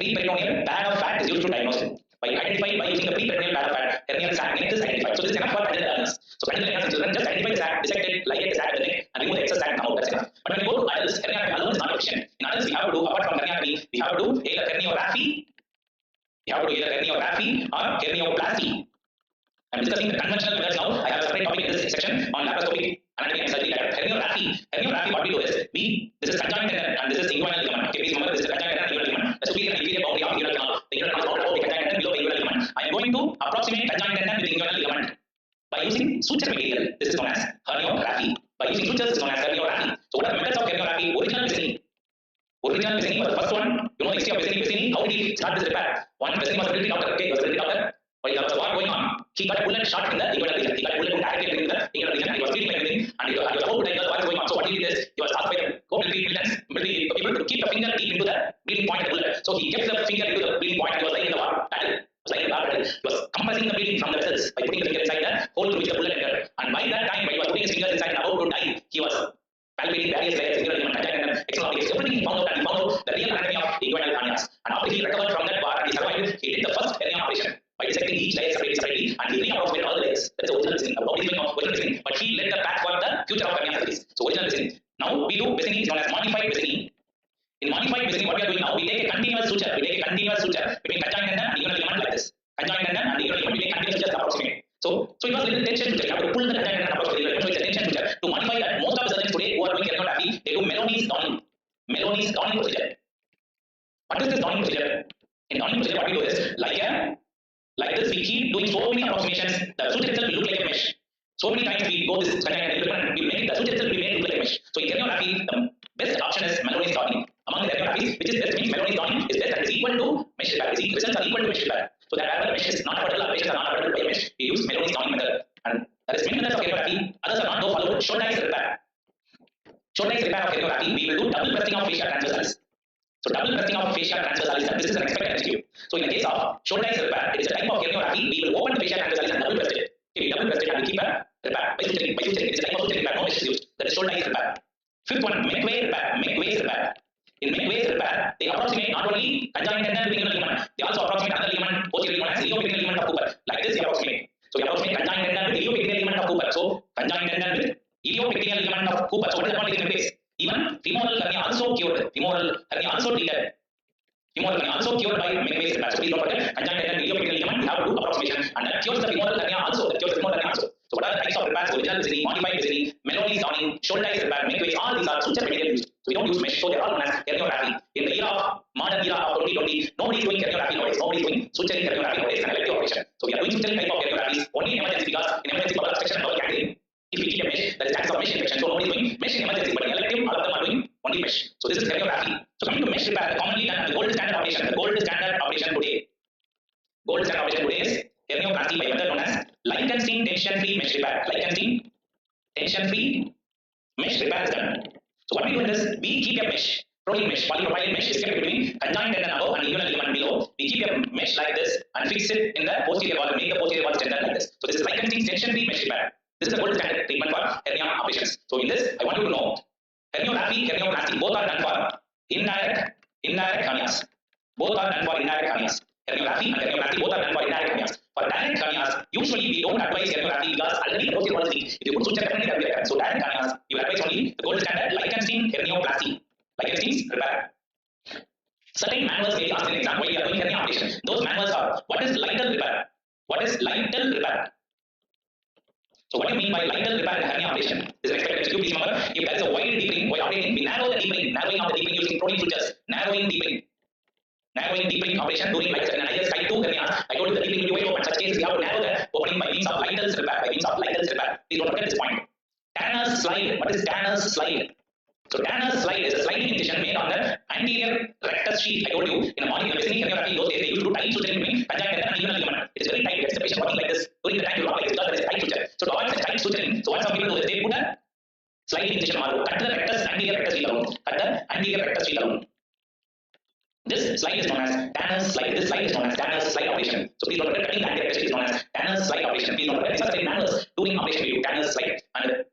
Preperitoneal pad of fat is used to diagnose it. By using the preperitoneal pad of fat, hernial sac neck is identified. So this is enough for vaginal hernias. So vaginal hernias in children, just identify the sac, dissect it, ligate the sac at the neck, and remove the excess sac. Now that's enough. But when we go to adults, herniotomy alone is not sufficient. In adults, we have to do apart from herniotomy, we have to do either herniorrhaphy. We have to do either herniorrhaphy or hernioplasty. I'm discussing the conventional methods now. I have a separate topic in this section on laparoscopic anatomy and surgery. Herniorrhaphy. Herniorrhaphy, what we do is this is conjoined tendon and this is inguinal ligament. Okay, please remember this is conjoined tendon and inguinal ligament. The superior and inferior boundary of inguinal canal. The inguinal canal is bounded over the conjoined tendon below the inguinal ligament. I am going to approximate conjoined tendon with inguinal ligament by using suture material. This is known as herniorrhaphy. By using sutures, this is known as herniorrhaphy. So what are the methods of herniorrhaphy? Original Vicini. Original Vicini was the first one. You know the history of Vicini. Vicini, how did he start this repair? One, Vicini was a military doctor. Okay, he was a military doctor. While there was a war going on, he got a bullet shot in the inguinal region. He got a bullet directly in the inguinal region and he was bleeding like anything and he was about to die because the war is going on. So what he did is, he was asked by the military people to keep the finger deep into the bleeding point of the bullet. So he kept the finger into the bleeding point and he was lying in the war battle. He was compressing the bleeding from the vessels by putting the finger inside the hole through which the bullet entered. And by that time, when he was putting his fingers inside and about to die, he was palpating various layers, inguinal ligament, conjoined tendon, external organs, everything he found out and he found out the real anatomy of inguinal hernias. And after he recovered from that war and he survived, he did the first hernia operation by dissecting each layer separately and he reapproximated all the layers. That is the original Vicini. Nobody is doing original Vicini, but he led the path for the future of hernia surgeries. So original Vicini. Now we do Vicini is known as modified Vicini. In modified Vicini, what we are doing now, we take a continuous suture. We take a continuous suture between conjoined tendon and inguinal ligament like this. Conjoined tendon and inguinal ligament. We take continuous suture to approximate. So it was a little tension suture. You have to pull the conjoined tendon and approximate. So it's a tension suture. To modify that, most of the surgeons today who are doing herniorrhaphy, they do Maloney's downing. Maloney's downing procedure. What is this downing procedure? In downing procedure, what we do is like this, we keep doing so many approximations. The suture itself will look like a mesh. So many times we go this conjoined tendon, we make the suture itself will make it look like a mesh. So in herniorrhaphy, the best option is Maloney's downing. Among the herniorrhaphies, which is best means Maloney's downing is best and is equal to mesh repair. Results are equal to mesh repair. So that wherever the mesh is not affordable, patients are not affordable by mesh, we use Maloney's downing method. And that is many methods of herniorrhaphy. Others are not though followed. Shoulder-ice repair. Shoulder-ice repair of herniorrhaphy, we will do double pressing of fascia transversalis. So double pressing of fascia transversalis, this is an expected MCQ. So in the case of shoulder-ice repair, it is a type of herniorrhaphy. We will open the fascia transversalis and double press it. Okay, we double press it and we keep a repair by suturing. It is a type of suturing repair. No mesh is used. That is shoulder-ice repair. Fifth one, McVay repair. McVay's repair. In McVay's repair, they approximate not only conjoined tendon with inguinal ligament, they also approximate another ligament, posterior ligament as iliopectineal ligament of Cooper. Like this, they approximate. So we approximate conjoined tendon with iliopectineal ligament of Cooper. So conjoined tendon with iliopectineal ligament of Cooper. So what is the advantage in McVay's? Even femoral hernia also cured. Femoral hernia also treated. femoral hernia also cured by many ways. So please don't forget, congenital and idiopathic ligament, we have to do approximation, and that cures the femoral hernia also. That cures the femoral hernia also. So what are the types of repairs? Original Visini, modified Visini, Melodies downing, shoulderized repair, many ways. All these are suture material used. So we don't use mesh, so they are all known as herniorrhaphy. In the era of modern era of 2020, nobody is doing herniorrhaphy nowadays. Nobody is doing suturing herniorrhaphy nowadays, an elective operation. So we are doing suturing type of herniorrhaphy only in emergency, because in emergency bubble obstruction, bubble gangrene, if we keep a mesh, there is chance of mesh infection. So nobody is doing mesh in emergency, but in elective, all of them are doing only mesh. So this is herniorrhaphy. So coming to mesh repair, commonly done, the gold standard operation. The gold standard operation today. Gold standard operation today is hernioplasty by method known as Lichtenstein tension-free mesh repair. Lichtenstein tension-free mesh repair is done. So what we do in this, we keep a mesh, proline mesh, polypropylene mesh is kept between conjoined tendon above and inguinal ligament below. We keep a mesh like this and fix it in the posterior wall and make the posterior wall tendon like this. So this is Lichtenstein tension-free mesh repair. This is the gold standard treatment for hernia operations. So in this, I want you to know, herniorrhaphy, hernioplasty, both are done for indirect hernias. Both are done for indirect hernias. Herniorrhaphy and hernioplasty both are done for indirect hernias. For direct hernias, usually we don't advise herniorrhaphy because already the posterior wall is weak. If you put suture, definitely that will be recurrent. So direct hernias, you advise only the gold standard Lichtenstein hernioplasty. Lichtenstein's repair. Certain manuals may be asked in an exam while you are doing hernia operation. Those manuals are, what is Lytle repair? What is Lytle repair? So what do you mean by Lytle repair in hernia operation? This is an expected MCQ. Please remember, if there is a wide deepening while operating, we narrow the deepening, narrowing of the deepening using proline sutures, narrowing deepening operation during like an IS type 2 hernia. I told you the deepening will be wide open. Such case we have to narrow the opening by means of Lytle's repair. Please don't forget this point. Tanner's slide. What is Tanner's slide? So Tanner's slide is a sliding incision made on the anterior rectus sheath. I told you in the morning, in the Visini herniorrhaphy, those days they used to do tight suturing between conjoined tendon and inguinal ligament. It is very tight. It gets the patient walking like this. During the time you walk like this because there is tight suture. So to avoid such tight suturing, so what some people do is they put a sliding incision mark, cut the anterior rectus sheath alone. Cut the anterior rectus sheath alone. This slide is known as Tanner's slide. This slide is known as Tanner's slide operation. So please don't forget, cutting the anterior rectus sheath is known as Tanner's slide operation. Please don't forget, these are the manuals during operation we do Tanner's slide. And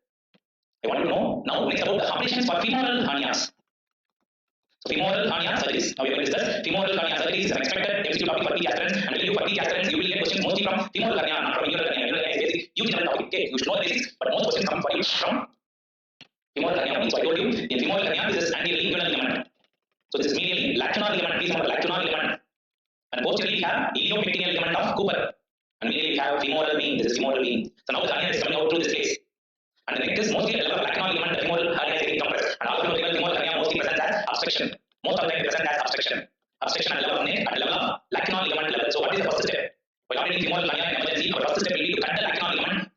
I want you to know now next about the operations for femoral hernias. So femoral hernia surgeries. Now we are going to discuss femoral hernia surgeries. Is an expected MCQ topic for PG aspirants, and when you for PG aspirants, you will get questions mostly from femoral hernia, not from inguinal hernia. Inguinal hernia is basic, huge general topic. Okay, you should know the basics, but most questions come for you from femoral hernia. So I told you in femoral hernia, this is anteriorly inguinal ligament. So this is medially lacunar ligament. Please remember lacunar ligament. And posteriorly we have iliopectineal ligament of Cooper. And medially we have femoral vein. This is femoral vein. So now the hernia is coming out through this place. And the neck is mostly at the level of lacunar ligament. The femoral hernia is getting compressed. And all of you know femoral hernia mostly presents as obstruction. Most of the time they present as obstruction. Obstruction at the level of neck, at the level of lacunar ligament level. So what is the first step? While operating femoral hernia in emergency, our first step will be to cut the lacunar ligament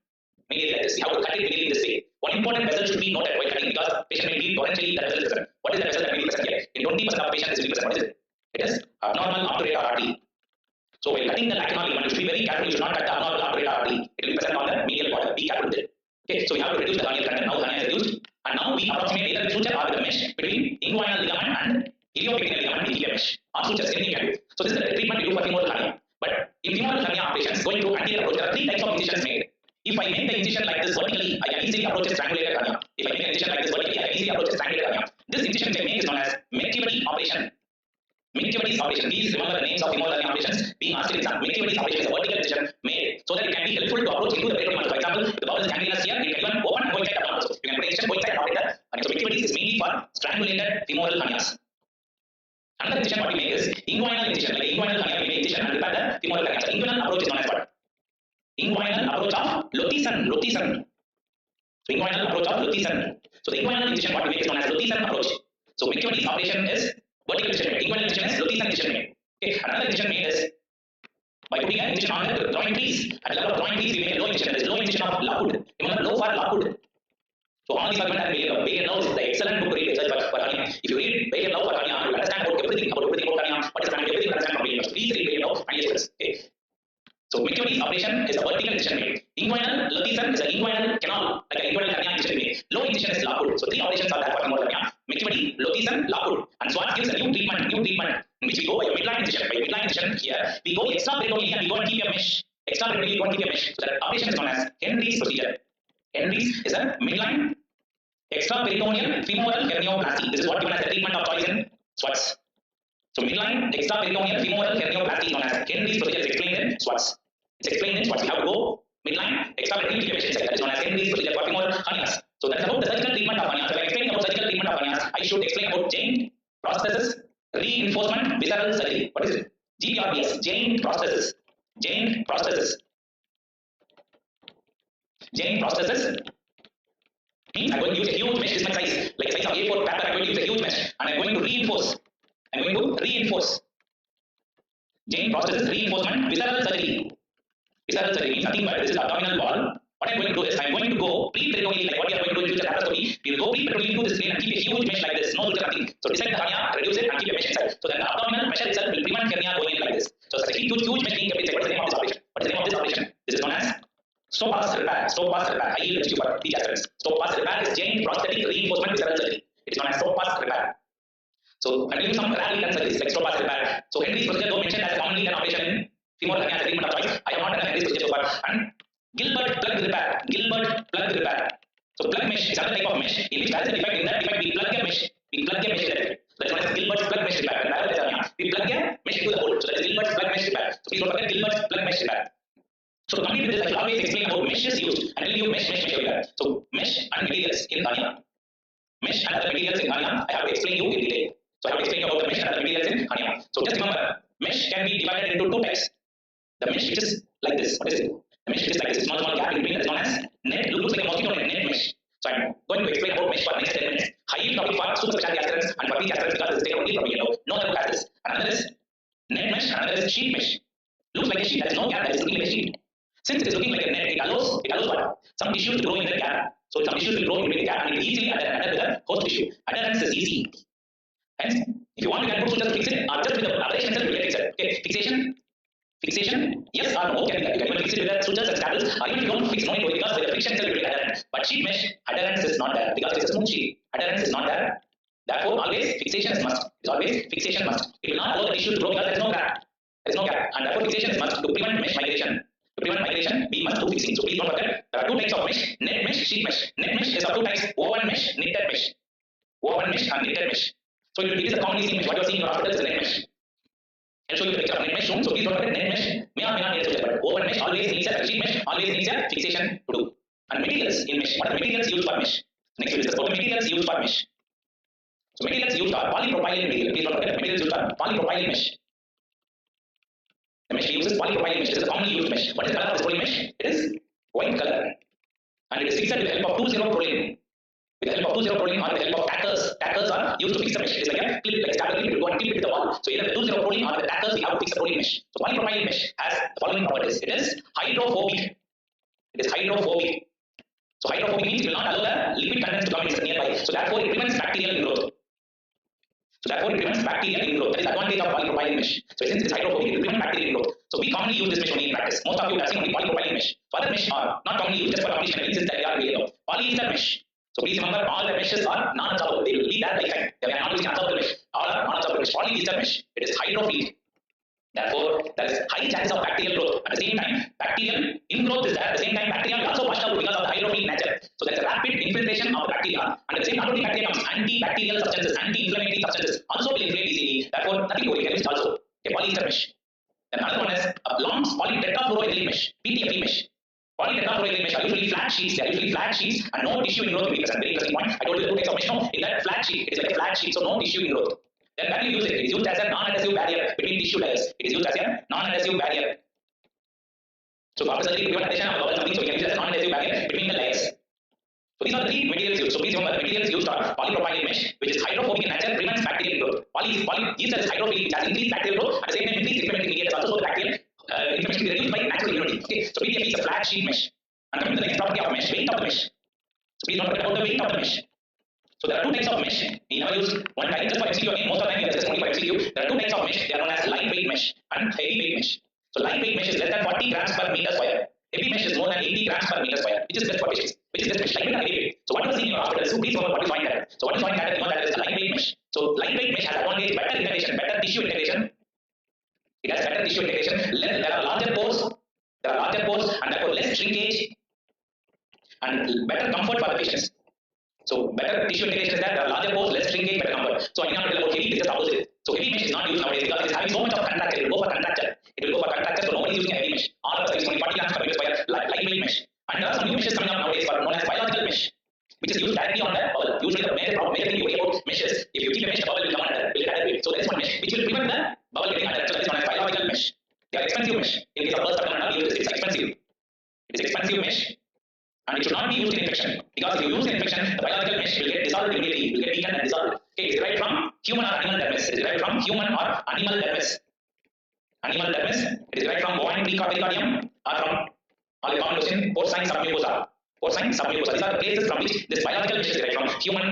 medially like this. We have to cut it medially this way. One important vessel should be noted while cutting because patient may bleed torrentially. That vessel is present. What is the vessel that will be present here? In 20% of patients, this will be present. What is it? It is abnormal obturator artery. So while cutting the lacunar ligament, you should be very careful. You should not cut the abnormal obturator artery. It will be present on the medial border. Be careful with it. Okay, so we have to reduce the hernia content. Now the hernia is reduced, and now we approximate either with suture or with the mesh between inguinal ligament and iliopectineal ligament. We keep a mesh or sutures, anything you can do. So this is the treatment we do for femoral hernia. But in femoral hernia operations, going to anterior approach, there are 3 types of incisions made. If I make the incision like this vertically, I can easily approach a strangulated hernia. If I make an incision like this vertically, I can easily approach a strangulated hernia. This incision which I make is known as McEvedy operation. McEvedy's operation. Please remember the names of femoral hernia operations being asked in exam. McEvedy's operation is a vertical incision made so that it can be helpful to approach into the peritoneum. For example, if the bowel is gangrenous here, it can even open and go inside the abdomen also. You can put the incision, go inside and operate the hernia. So McEvedy's is mainly for strangulated femoral hernias. Another incision what we make is inguinal incision. Like inguinal hernia, we make incision and repair the femoral hernia. So inguinal approach is known as what? Inguinal approach of Lutyson. So inguinal approach of Lutyson. So the inguinal incision what we make is known as Lutyson approach. So McEvedy's operation is vertical incision made. Inguinal incision is Lutyson incision made. Okay, another incision made is by putting an incision on the groin crease. At the level of groin crease, we make low incision. There is low incision of Lockwood. Remember, low for Lockwood. So all these arguments are made. Baker Love is the excellent book to read research for hernia. If you read Baker Love for hernia, you will understand about everything about hernia. What is hernia? Everything understand from Baker Love. Please read Baker Love and yes, okay. So McEvedy's operation is a vertical incision made. Inguinal Lutyson is an inguinal canal, like an inguinal hernia incision made. Low incision is Lockwood. So 3 operations are there for femoral hernia. McEvedy, Lutyson, Lockwood. And Swartz gives a new treatment in which we go by a midline incision. By midline incision here, we go extraperitoneally and we go and keep a mesh. Extraperitoneally, we go and keep a mesh. So that operation is known as Henry's procedure. Henry's is a midline extraperitoneal femoral hernioplasty. This is what given as the treatment of choice in Swartz. So midline extraperitoneal femoral hernioplasty is known as Henry's procedure. Is explained in Swartz. It's explained in Swartz. We have to go midline extraperitoneal keep a mesh inside. That is known as Henry's procedure for femoral hernias. So that is about the surgical treatment of hernias. If I am explaining about surgical treatment of hernias, I should explain about Jane prosthesis reinforcement visceral surgery. What is it? GPRPS, joint prosthesis. Joint prosthesis. Joint prosthesis means I'm going to use a huge mesh, this much size, like a size of A4 paper. I'm going to use a huge mesh and I'm going to reinforce. I'm going to reinforce. Joint prosthesis, reinforcement, visceral surgery. Visceral surgery means nothing but this is abdominal wall. What I'm going to do is I'm going to go pre-peritoneally, like what we are going to do in future laparoscopy. We will go pre-peritoneally into this vein and keep a huge mesh like this. No suture, nothing. So dissect the hernia, reduce it, and keep a mesh inside. So then the abdominal mesh itself will prevent hernia going in like this. So such a huge mesh being kept inside. What is the name of this operation? What is the name of this operation? This is known as Stoppa's repair. Stoppa's repair. I yield for the aspirants. Stoppa's repair is joint prosthetic reinforcement visceral surgery. It is known as Stoppa's repair. So I'm doing some rarely done surgeries like Stoppa's repair. So Henry's procedure, though mentioned as a commonly done operation in femoral hernia as a treatment of choice, I have not done Henry's procedure so far. And Gilbert plug repair. Gilbert plug repair. So plug mesh is another type of mesh in which there is a defect. In that defect, we plug a mesh. We plug a mesh there. That's known as Gilbert's plug mesh repair. When there is hernia, we plug a mesh into the hole. So that is Gilbert's plug mesh repair. So please don't forget Gilbert's plug mesh repair. So to complete with this, I will always explain about meshes used and tell you mesh everywhere. So mesh and materials in hernia. Mesh and other materials in hernia, I have to explain you in detail. So I have to explain about the mesh and other materials in hernia. So just remember, mesh can be divided into two types. The mesh which is like this. What is it? The mesh which is like this. Small gap in between that is known as net. Looks like a mosquito net mesh. So I'm going to explain about mesh for the next 10 minutes. High topic for super specialty aspirants and for these aspirants because this is only from yellow. No other book has this. Another is net mesh, another is sheet mesh. Looks like a sheet. There is no gap. That is looking like a sheet. Since it is looking like a net, it allows what? Some tissues to grow in the gap. So some tissues will grow in the gap and it easily adhere to the host tissue. Adherence is easy. Hence, if you want to get good, so just fix it, or just with the abrasion itself, you will fix it. Okay, fixation, yes or no, can you can fix it with the sutures and staples, or even if you don't fix, no need to, because with the friction itself, it will adherent. But sheet mesh, adherence is not there, because it is a smooth sheet. Adherence is not there. Therefore, always fixation is must. It is always fixation must. It will not allow the tissue to grow because there is no gap. There is no gap, and therefore fixation is must to prevent mesh migration. To prevent migration, we must do fixing. So please don't forget, there are two types of mesh: net mesh, sheet mesh. Net mesh is of two types: woven mesh, knitted mesh. Woven mesh and knitted mesh. So it is a commonly seen mesh. What you are seeing in your hospital is a net mesh. I'll show you the picture of net mesh soon. So please don't forget, net mesh may or may not need a filter, but woven mesh always needs a sheet mesh, always needs a fixation to do. And materials in mesh. What are the materials used for mesh? Next we discuss about the materials used for mesh. So materials used are polypropylene material. Please don't forget, materials used are polypropylene mesh. The mesh we use is polypropylene mesh. It is a commonly used mesh. What is the color of this poly mesh? It is white color, and it is fixed with the help of 2,0-proline. With the help of 2,0-proline or with the help of tackers. Tackers are used to fix the mesh. It is like a clip, like a clip. You go and clip it to the wall. So either the 2,0-proline or the tackers, we have to fix the poly mesh. So polypropylene mesh has the following properties. It is hydrophobic. It is hydrophobic. So hydrophobic means it will not allow the liquid contents to come in nearby. So therefore it prevents bacterial ingrowth. That is the advantage of polypropylene mesh. So since it is hydrophobic, it will prevent bacterial ingrowth. So we commonly use this mesh only in practice. Most of you have seen only polypropylene mesh. So other mesh are not commonly used just for completion reasons that they are really low. Polyester mesh. So please remember, all the meshes are non-absorbable. They will leave that lifetime. They are not using absorbable mesh. All are non-absorbable mesh. Polyester mesh. It is hydrophilic. Therefore, there is high chances of bacterial growth. At the same time, bacterial ingrowth is there. At the same time, bacteria will also wash out because of the hydrophilic nature. So there is a rapid infiltration of the bacteria. And at the same time, not only bacteria comes, antibacterial substances, anti-inflammatory substances also will inflate easily. Therefore, nothing to worry. Can use also a polyester mesh. Then another one is a long polytetrafluoroethylene mesh, PTFE mesh. Polytetrafluoroethylene mesh are usually flat sheets. They are usually flat sheets and no tissue ingrowth will be present. Very interesting point. I told you the two types of mesh. No, in that flat sheet, it is like a flat sheet, so no tissue ingrowth. Then when you use it, it is used as a non-adhesive barrier between tissue layers. It is used as a non-adhesive barrier. So after surgery, to prevent adhesion of bubble something, so we can use it as a non-adhesive barrier between the layers. So these are the three materials used. So please remember, the materials used are polypropylene mesh, which is hydrophobic in nature, prevents bacterial growth. Poly is hydrophilic, which has increased bacterial growth. At the same time, increased inflammatory mediators also, so the bacterial inflammation will be reduced by natural immunity. Okay, so PTFE is a flat sheet mesh. And coming to the next property of mesh, weight of the mesh. So please don't forget about the weight of the mesh. So there are two types of mesh. We never use one type just for MCQ again. Most of the time we are just only for MCQ. There are two types of mesh. They are known as lightweight mesh and heavyweight mesh. So lightweight mesh is less than 40 grams per meter square. Heavy mesh is more than 80 grams per meter square, which is best for patients. Which is best mesh, lightweight and heavyweight. So what you are seeing in your hospital is, please remember what is joint catheter. So what is joint catheter? You know that is a lightweight mesh. So lightweight mesh has advantage, better integration, better tissue integration. It has better tissue integration. There are larger pores. And therefore less shrinkage and better comfort for the patients. So better tissue integration is that there are larger pores, less shrinkage, better comfort. So I cannot tell about heavy, it is just opposite. So heavy mesh is not used nowadays because it is having so much of contracture. It will go for contracture. So nobody is using a heavy mesh. All of us are using 40 grams per meter square lightweight mesh. And there are some new meshes coming up nowadays known as biological mesh, which is used directly on the bubble. Usually the major thing you worry about mesh is if you keep a mesh, the bubble will come under, will get added. So there is one mesh dissolved immediately. It will get weakened and dissolved. Okay, it is derived from human or animal dermis. It is derived from human or animal dermis. Animal dermis. It is derived from bovine pericardium or from the common question porcine submucosa. Porcine submucosa. These are the places from which this biological mesh is derived from human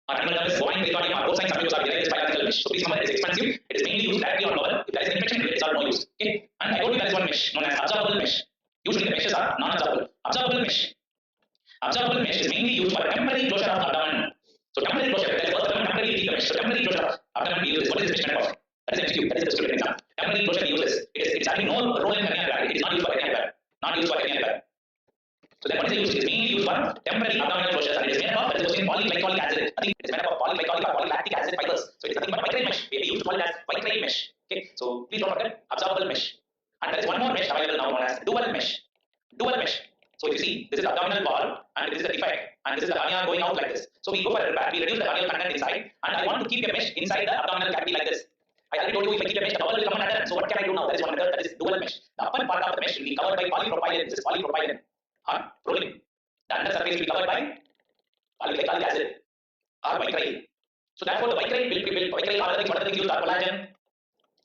or animal dermis, bovine pericardium or porcine submucosa are derived this biological mesh. So please remember it is expensive. It is mainly used directly on bowel. If there is an infection, it will dissolve, no use. Okay. And I told you there is one mesh known as absorbable mesh. Usually the meshes are non-absorbable. Absorbable mesh. Absorbable mesh is mainly used for temporary closure of abdomen. So temporary closure, that is first term, temporary leak the mesh. So temporary closure of abdomen we use this. What is this mesh made of? That is MCQ. That is the student exam. Temporary closure we use this. It is having no role in hernia repair. It is not used for hernia repair. Not used for hernia repair. So then what is it used? It is mainly used for temporary abdominal closures and it is made of, that is question, polyglycolic acid. I think it is made of polyglycolic or polylactic acid fibers. So it is nothing but Vicryl mesh. We used to call it as Vicryl mesh. Okay. So please don't forget absorbable mesh. And there is one more mesh available now known as dual mesh. Dual mesh. So you see, this is the abdominal wall and this is the defect and this is the hernia going out like this. So we go for a repair, we reduce the hernial content inside and I want to keep a mesh inside the abdominal cavity like this. I already told you if I keep a mesh, the bowel will come under. So what can I do now? That is one method, that is dual mesh. The upper part of the mesh will be covered by polypropylene. This is polypropylene or proline. The under surface will be covered by polyglycolic acid or Vicryl. So therefore the Vicryl will be Vicryl or other things used are collagen,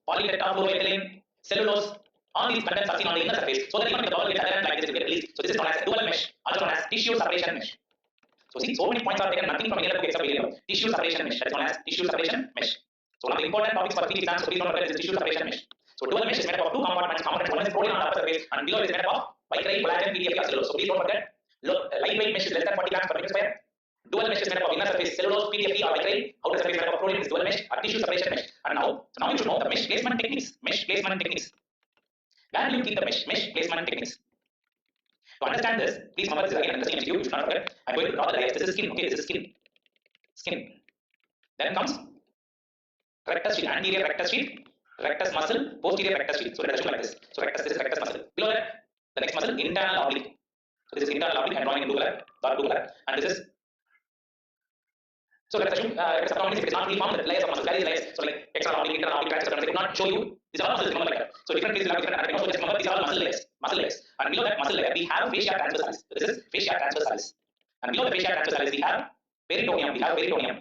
polytetrafluoroethylene, cellulose. All these contents are seen on the inner surface, so that even if the bowel gets adherent like this, it will get released. So this is known as dual mesh, also known as tissue separation mesh. So see, so many points are taken, nothing from here to except here. Tissue separation mesh, that is known as tissue separation mesh. So one of the important topics for these exams, so please don't forget, is tissue separation mesh. So dual mesh is made up of two compartments. One is protein on the upper surface, and below is made up of Vicryl, collagen, PTFE, or cellulose. So please don't forget, lightweight mesh is less than 40 grams per meter square. Dual mesh is made up of inner surface cellulose, PTFE, or Vicryl. Outer surface is made up of protein, is dual mesh or tissue separation mesh. And now you should know the mesh placement techniques. Mesh placement techniques. Where will you keep the mesh placement techniques? To understand this, please remember this is again interesting MCQ. You should not forget. I'm going to draw the layers. This is skin. Okay, this is skin. Skin. Then comes rectus sheath, anterior rectus sheath, rectus muscle, posterior rectus sheath. So let us show like this. So rectus, this is rectus muscle. Below that, the next muscle, internal oblique. So this is internal oblique. I'm drawing in blue color, dark blue color, and this is. So let's assume rectus abdominis, if it is not fully formed, the layers of muscles, various layers. So like external oblique, internal oblique, transverse, I could not show you. These are all muscles, remember like that. So different places will have different anatomy. So just remember these are all muscle layers. Muscle layers. And below that muscle layer, we have fascia transversalis. So this is fascia transversalis. And below the fascia transversalis, we have peritoneum. We have peritoneum.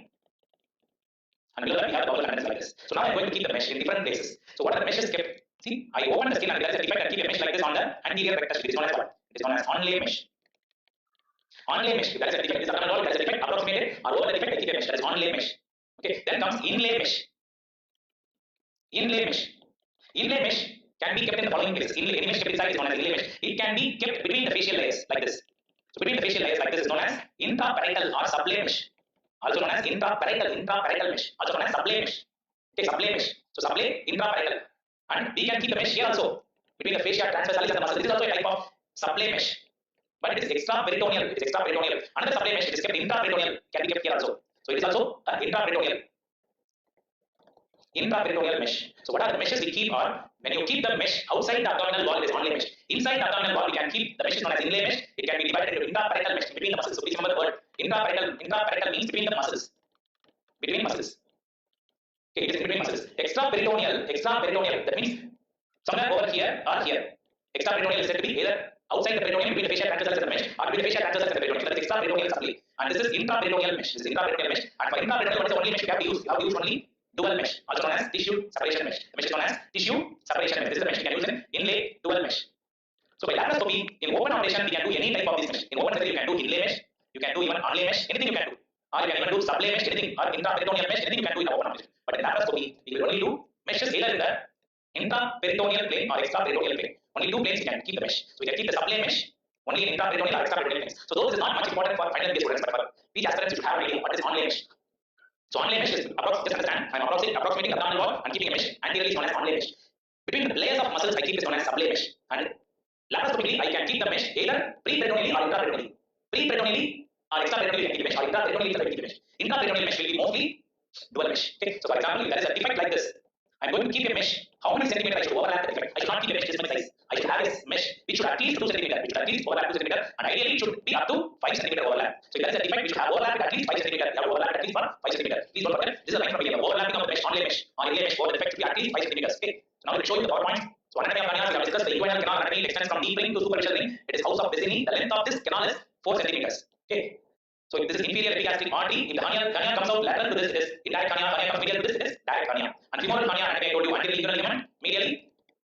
And below that, we have the bowel contents like this. So now I'm going to keep the mesh in different places. So what are the meshes kept? See, I open the skin and there is a defect and keep a mesh like this on the anterior rectus sheath. It is known as what? It is known as onlay mesh. Onlay mesh. If there is a defect, this abdominal wall, there is a defect approximated or over the defect, I keep a mesh. That is onlay mesh. Okay. Then comes inlay mesh. Inlay mesh. Inlay mesh can be kept in the following places. Any mesh kept inside is known as inlay mesh. It can be kept between the facial layers like this. So between the facial layers like this is known as intraparietal or sublay mesh. Also known as intraparietal mesh. Also known as sublay mesh. Okay, sublay mesh. So sublay, intraparietal. And we can keep the mesh here also between the fascia transversalis and the muscle. This is also a type of sublay mesh. But it is extraperitoneal. It is extraperitoneal. Another sublay mesh, it is kept intraperitoneal, can be kept here also. So it is also intraperitoneal. Intraperitoneal mesh. So what are the meshes we keep are, when you keep the mesh outside the abdominal wall, it is onlay mesh. Inside the abdominal wall, we can keep the mesh is known as inlay mesh. It can be divided into intraparietal mesh between the muscles. So please remember the word intraparietal. Intraparietal means between the muscles. Between muscles. Okay, it is between muscles. Extraperitoneal, that means somewhere over here or here. Extraperitoneal is said to be either outside the peritoneum between the fascia transversalis and the mesh, or between the fascia transversalis and the peritoneum. So that is extraperitoneal supply. And this is intraperitoneal mesh. This is intraperitoneal mesh. And for intraperitoneal, what is the only mesh we have to use? We have to use only dual mesh, also known as tissue separation mesh. The mesh is known as tissue separation mesh. This is the mesh we can use in inlay dual mesh. So by laparoscopy, in open operation, we can do any type of this mesh. In open surgery, you can do inlay mesh, you can do even onlay mesh, anything you can do. Or you can even do sublay mesh, anything, or intraperitoneal mesh, anything you can do in open operation. But in laparoscopy, we will only do meshes either in the intraperitoneal plane or extraperitoneal plane. Only two planes you can keep the mesh. So you can keep the sublay mesh only in intraperitoneal or extraperitoneal planes. So those is not much important for final year students, but for each aspirant you should have an idea what is onlay mesh. So onlay mesh is just understand, I'm approximating abdominal wall and keeping a mesh anteriorly is known as onlay mesh. Between the layers of muscles I keep is known as sublay mesh. And laparoscopically I can keep the mesh either preperitoneally or intraperitoneally. Preperitoneally or extraperitoneally I can keep mesh, or intraperitoneally I can keep mesh. Intraperitoneal mesh will be mostly dual mesh. Okay, so for example, if there is a defect like this, I'm going to keep a mesh. How many centimeters I should overlap the defect? I should not keep a mesh this much size. I should have a mesh which should at least 2 centimeters, which should at least overlap 2 centimeters, and ideally it should be up to 5 centimeter overlap. So if there is a defect, we should have overlap at least 5 centimeters. You have to overlap at least for 5 centimeters. Please don't forget, this is a line from here. Overlapping of the mesh, onlay mesh, or inlay mesh over the defect should be at least 5 centimeters. Okay. So now I will show you the PowerPoint. So anatomy of hernias, we have discussed the inguinal canal anatomy. It extends from deep ring to superficial ring. It is house of Besini. The length of this canal is 4 centimeters. Okay. So this is this is inferior epigastric artery. If the hernia comes out lateral to this, it is indirect hernia. Hernia comes medial to this, it is direct hernia. And femoral hernia, I told you, anterior ligament ligament, medially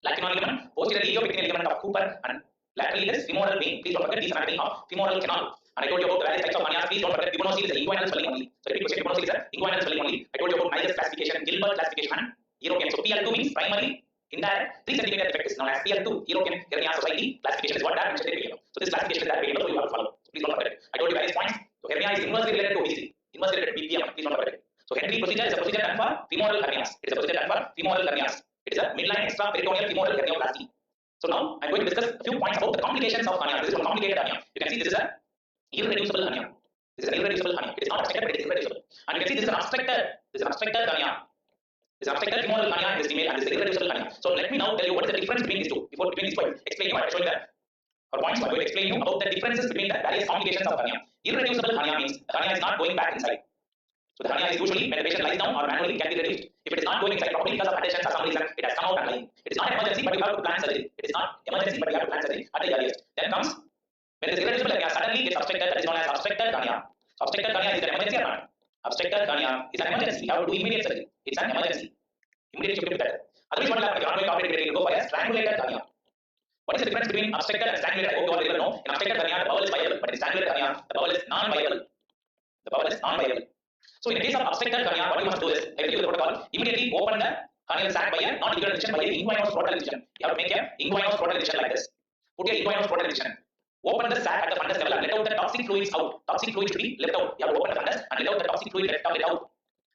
lacunar ligament, posteriorly iliopectineal ligament of Cooper, and laterally it is femoral vein. Please don't forget these anatomy of femoral canal. And I told you about the various types of hernias. Please don't forget Fibonacci is an inguinal swelling only. So repeat question, Fibonacci is an inguinal swelling only. I told you about Niger's classification, Gilbert classification, and European. So PL2 means primary indirect 3 cm defect is known as PL2. European Hernia Society classification is what that mentioned in the video. So this classification is that video, so you have to follow. So please don't forget it. I told you various points. So hernia is inversely related to obesity, inversely related to BPM. Please don't forget it. So Henry procedure is a procedure done for femoral hernias. It is a procedure done for femoral hernias. It is a midline extra peritoneal femoral hernioplasty. So now I'm going to discuss a few points about the complications of hernia. This is one complicated hernia. You can see this is a irreducible hernia. This is an irreducible hernia. It is not obstructed, but it is irreducible. And you can see this is an obstructed. This is an obstructed hernia. This is an obstructed femoral hernia in this female, and this is irreducible hernia. So let me now tell you what is the difference between these two. Between these two, I will explain you. I will show you that. Or points, I will explain you about the differences between the various complications of hernia. Irreducible hernia means the hernia is not going back inside. So the hernia is usually when the patient lies down or manually it can be reduced. If it is not going inside probably because of adhesions or some reason, it has come out and lying. It is not emergency, but you have to plan surgery. It is not emergency, but you have to plan surgery at the earliest. Then comes when this irreducible hernia suddenly gets obstructed, that is known as obstructed hernia. Obstructed hernia is an emergency or not? Obstructed hernia is an emergency. You have to do immediate surgery. It's an emergency. Immediately you have to do that. Otherwise, what will happen? If you are not going to operate, you will go for a strangulated hernia. What is the difference between obstructed and strangulated? I hope you all very well know. In obstructed hernia, the bowel is viable, but in strangulated hernia, the bowel is non-viable. The bowel is non-viable. So in the case of obstructed hernia, what you must do is, I will give you the protocol. Immediately open the hernial sac by a non-liquid incision, by a inguinal incision. You have to make a inguinal incision like this. Put your inguinal incision. Open the sac at the fundus level and let out the toxic fluids out. Toxic fluids should be left out. You have to open the fundus and let out the toxic fluid let out.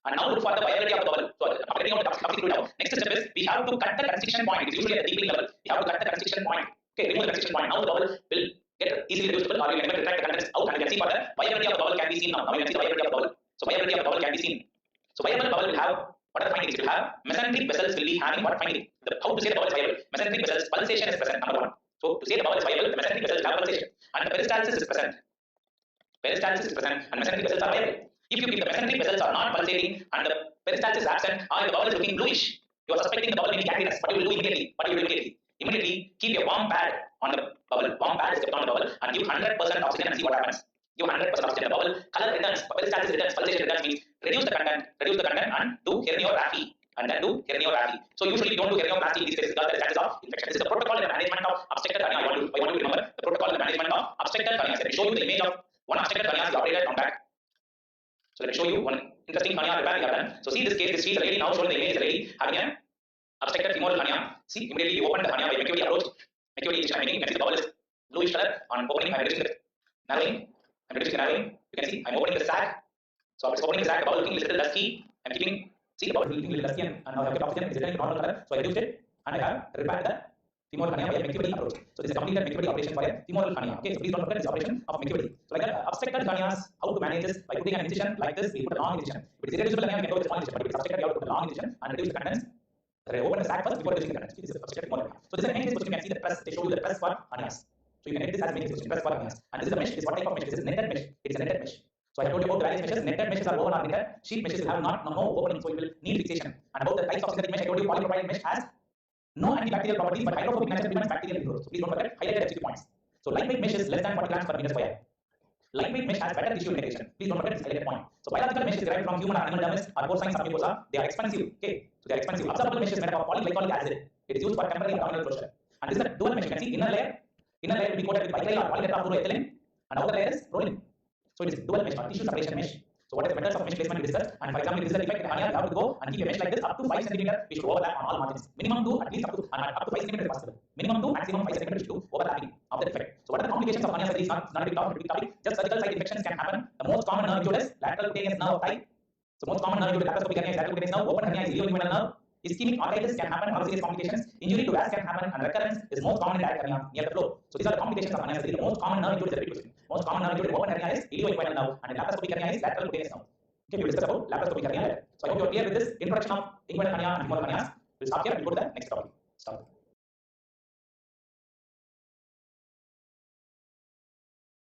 And now look for the viability of the bowel. So after getting out the toxic fluid out, next step is we have to cut the constriction point. It is usually at the deepening level. We have to cut the constriction point. Okay, remove the constriction point. Now the bowel will get easily reducible, or you can retract the contents out, and you can see what the viability of the bowel can be seen now. Now you can see the viability of the bowel. So viability of the bowel can be seen. So viable bowel will have what are the findings? It will have mesenteric vessels will be having what finding? How to say the bowel is viable? Mesenteric vessels, pulsation is present, number one. So to say the bowel is viable, the mesenteric vessels have pulsation, and the peristalsis is present. Peristalsis is present, and mesenteric vessels are viable. If the mesenteric vessels are not pulsating and the peristalsis is absent, or the bowel is looking bluish, you are suspecting the bowel may be cavitous. What you will do immediately? Immediately keep a warm pad on the bowel. Warm pad is kept on the bowel and give 100% oxygen and see what happens. Give 100% oxygen. The bowel color returns, peristalsis returns, pulsation returns means reduce the content and do herniorrhaphy. And then do herniorrhaphy. So usually don't do hernioplasty in these cases because there is chances of infection. This is the protocol in the management of obstructed hernia. I want you to remember the protocol in the management of obstructed hernia. Let me show you the image of one obstructed hernia is operated on back. So let me show you one interesting hernia repair we have done. So see this case, this is a lady now shown in the image, is a lady having an obstructed femoral hernia. See, immediately you open the hernia by McQD approach. McQD incision I'm making. You can see the bowel is bluish color. On opening, I'm reducing the narrowing. I'm reducing the narrowing. You can see I'm opening the sac. So after opening the sac, the bowel looking a little dusky. I'm keeping, see the bowel looking a little dusky, and now I have kept oxygen. It's returning normal color. So I reduced it and I have repaired the femoral hernia by a McQD approach. So this is a completed McQD operation for a femoral hernia. Okay, so please don't forget this operation of McQD. So like that, obstructed hernias, how to manage this? By putting an incision like this, we put a long incision. If it is irreducible hernia, we can go with a small incision. But if it is obstructed, we have to put a long incision and reduce the contents. Open the sac first before reducing the contents. This is obstructed femoral hernia. So this is a main case question. You can see the press. They show you the press for hernias. So you can edit this as main case question, press for hernias. And this is a mesh. This is what type of mesh? This is netted mesh. It is a netted mesh. So I told you about the various meshes. Netted meshes are open or netted. Sheet meshes will have no opening, so it will need fixation. And about the types of synthetic mesh, I told you polypropylene mesh has no antibacterial properties, but hydrophobic nature prevents bacterial growth. So please don't forget highlighted FCQ points. So lightweight mesh is less than 40 grams per meter square. Lightweight mesh has better tissue integration. Please don't forget this highlighted point. So biological mesh is derived from human or animal dermis or porcine submucosa. They are expensive. Okay, so they are expensive. Absorbable mesh is made of polyglycolic acid. It is used for temporary abdominal closure. And this is a dual mesh. You can see inner layer will be coated with bicyclic or polytetrafluoroethylene, and outer layer is rolling. So it is dual mesh or tissue separation mesh. So what is the methods of mesh placement we discussed? And for example, if this is a defect in hernia, you have to go and keep a mesh like this up to 5 cm. We should overlap on all margins. Minimum 2, at least up to 5 cm is possible. Minimum 2, maximum 5 cm we should do overlapping of the defect. So what are the complications of hernia surgery? It's not a big topic. Just surgical site infections can happen. The most common nerve injury is lateral cutaneous nerve of thigh. So most common nerve injury laparoscopic hernia is lateral cutaneous nerve. Open hernia is ilioinguinal nerve. Ischemic arteritis can happen, or serious complications. Injury to vas can happen, and recurrence is most common in direct hernia near the floor. So these are the complications of hernia surgery. The most common nerve injury is the repeat. Most common nerve injury in open hernia is ilioinguinal nerve, and in laparoscopic hernia is lateral cutaneous nerve. Okay, we will discuss about laparoscopic hernia later. So I hope you are clear with this introduction of inguinal hernia and femoral hernias. We'll stop here and go to the next topic. Stop.